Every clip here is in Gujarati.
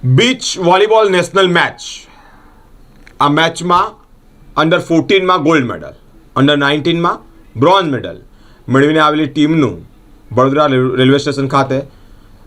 Beach volleyball national match. આ મેચમાં અંડર 14માં ગોલ્ડ મેડલ, અંડર 19માં બ્રોન્ઝ મેડલ મેળવીને આવેલી ટીમનું વડોદરા રેલવે સ્ટેશન ખાતે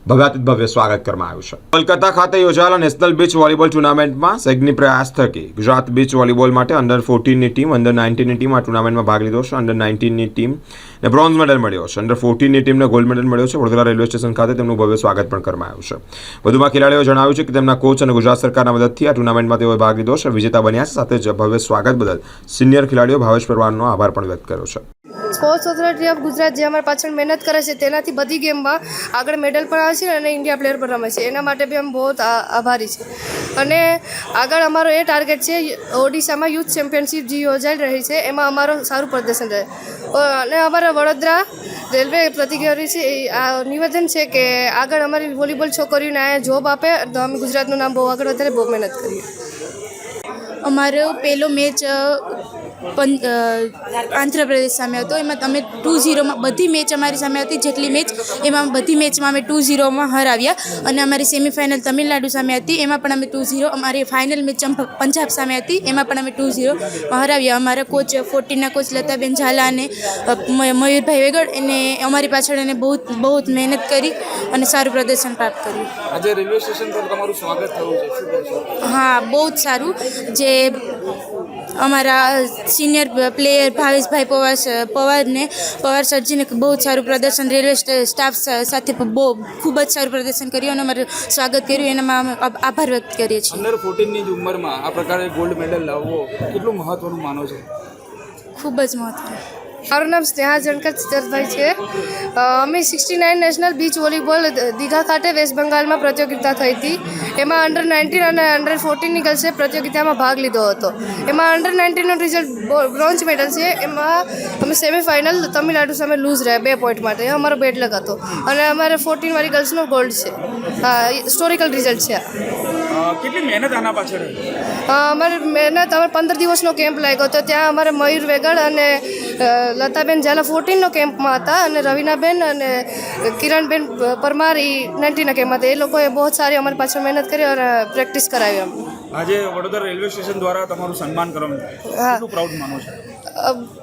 ભવ્યાતીત ભવ્ય સ્વાગત કરવામાં આવ્યું છે. કોલકાતા ખાતે યોજાયેલા નેશનલ બીચ વોલીબોલ ટુર્નામેન્ટમાં સેગની પ્રયાસ થકી ગુજરાત બીચ વોલીબોલ માટે અંડર 14ની ટીમ, અંડર 19ની ટીમ આ ટુર્નામેન્ટમાં ભાગ લીધો છે. અંડર 19ની ટીમને બ્રોન્ઝ મેડલ મળ્યો છે. અંડર 14ની ટીમને ગોલ્ડ મેડલ મળ્યો છે. વડોદરા રેલવે સ્ટેશન ખાતે તેમનું ભવ્ય સ્વાગત પણ કરવામાં આવ્યું છે. વધુમાં ખેલાડીઓએ જણાવ્યું છે કે તેમના કોચ અને ગુજરાત સરકારના મદદથી આ ટુર્નામેન્ટમાં તેઓએ ભાગ લીધો છે, વિજેતા બન્યા છે. સાથે જ ભવ્ય સ્વાગત બદલ સિનિયર ખેલાડીઓ ભાવેશ પરમારનો આભાર પણ વ્યક્ત કર્યો છે. સ્પોર્ટ્સ ઓથોરિટી ઓફ ગુજરાત જે અમારી પાછળ મહેનત કરે છે તેનાથી બધી ગેમમાં આગળ મેડલ પણ આવે છે અને ઇન્ડિયા પ્લેયર પણ રમે છે. એના માટે બી અમે બહુ આભારી છે. અને આગળ અમારો એ ટાર્ગેટ છે ઓડિશામાં યુથ ચેમ્પિયનશિપ જે યોજાઈ રહી છે એમાં અમારું સારું પ્રદર્શન રહે. અને અમારા વડોદરા રેલવે પ્રતિનિધિ છે આ નિવેદન છે કે આગળ અમારી વોલીબોલ છોકરીઓને આ જોબ આપે તો અમે ગુજરાતનું નામ બહુ આગળ વધારે બહુ મહેનત કરીએ. અમારો પહેલો મેચ આંધ્રપ્રદેશ સામે હતો. એમાં અમે 2-0માં બધી મેચ અમારી સામે હતી જેટલી મેચ એમાં બધી મેચમાં અમે 2-0માં હરાવ્યા. અને અમારી સેમિફાઇનલ તમિલનાડુ સામે હતી એમાં પણ અમે 2-0, અમારી ફાઇનલ મેચ પંજાબ સામે હતી એમાં પણ અમે 2-0માં હરાવ્યા. અમારા કોચ 14ના કોચ લતાબેન ઝાલા અને મયુરભાઈ વેગડ એને અમારી પાછળ એને બહુ મહેનત કરી અને સારું પ્રદર્શન પ્રાપ્ત કર્યું. આજે રેલવે સ્ટેશન પર તમારું સ્વાગત થયું છે, શું કહેશો? હા, બહુ જ સારું. જે અમારા સિનિયર પ્લેયર ભાવેશભાઈ પવાર સરજીને બહુ જ સારું પ્રદર્શન રેલવે સ્ટાફ સાથે બહુ ખૂબ જ સારું પ્રદર્શન કર્યું અને અમારું સ્વાગત કર્યું. એનામાં અમે આભાર વ્યક્ત કરીએ છીએ. અંડર 14ની જ ઉંમરમાં આ પ્રકારે ગોલ્ડ મેડલ લાવવો કેટલું મહત્વનું માનો છો? ખૂબ જ મહત્વનું. મારું નામ સ્નેહા જણકર ચિત્તરભાઈ છે. અમે 69 નેશનલ બીચ વોલીબોલ દીઘા ખાતે વેસ્ટ બંગાળમાં પ્રતિયોગિતા થઈ હતી. એમાં અંડર 19 અને અંડર 14ની ગર્લ્સે પ્રતિયોગિતામાં ભાગ લીધો હતો. એમાં અંડર 19નું રિઝલ્ટ બ્રોન્ઝ મેડલ છે. એમાં અમે સેમિફાઇનલ તમિલનાડુ સામે લૂઝ રહ્યા 2 પોઈન્ટ માટે. એ અમારો બેડ લક હતો. અને અમારે 14વાળી ગર્લ્સનો ગોલ્ડ છે. હિસ્ટોરિકલ રિઝલ્ટ છે. કેટલી મહેનત આના પાછળ? અમારી મહેનત અમે 15 દિવસનો કેમ્પ લાગ્યો હતો. ત્યાં અમારે મયુર વેગડ અને લતાબેન ઝાલા 14નો કેમ્પમાં હતા અને રવિનાબેન અને કિરણબેન પરમાર 19ના કેમ્પમાં હતા. એ લોકોએ બહુ સારી અમારી પાછળ મહેનત કરી અને પ્રેક્ટિસ કરાવી અમને. આજે વડોદરા રેલવે સ્ટેશન દ્વારા તમારું સન્માન કરવામાં કેટલું પ્રાઉડ માનો છો?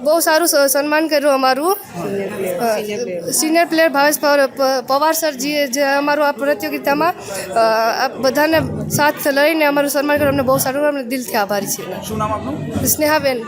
બહુ સારું સન્માન કર્યું અમારું. સિનિયર પ્લેયર ભાવેશ પવાર સરજીએ જે અમારું આ પ્રતિયોગિતામાં બધાને સાથ લઈને અમારું સન્માન કર્યું. અમને બહુ સારું, અમને દિલથી આભારી છીએ. શું નામ આપનું? સ્નેહાબેન.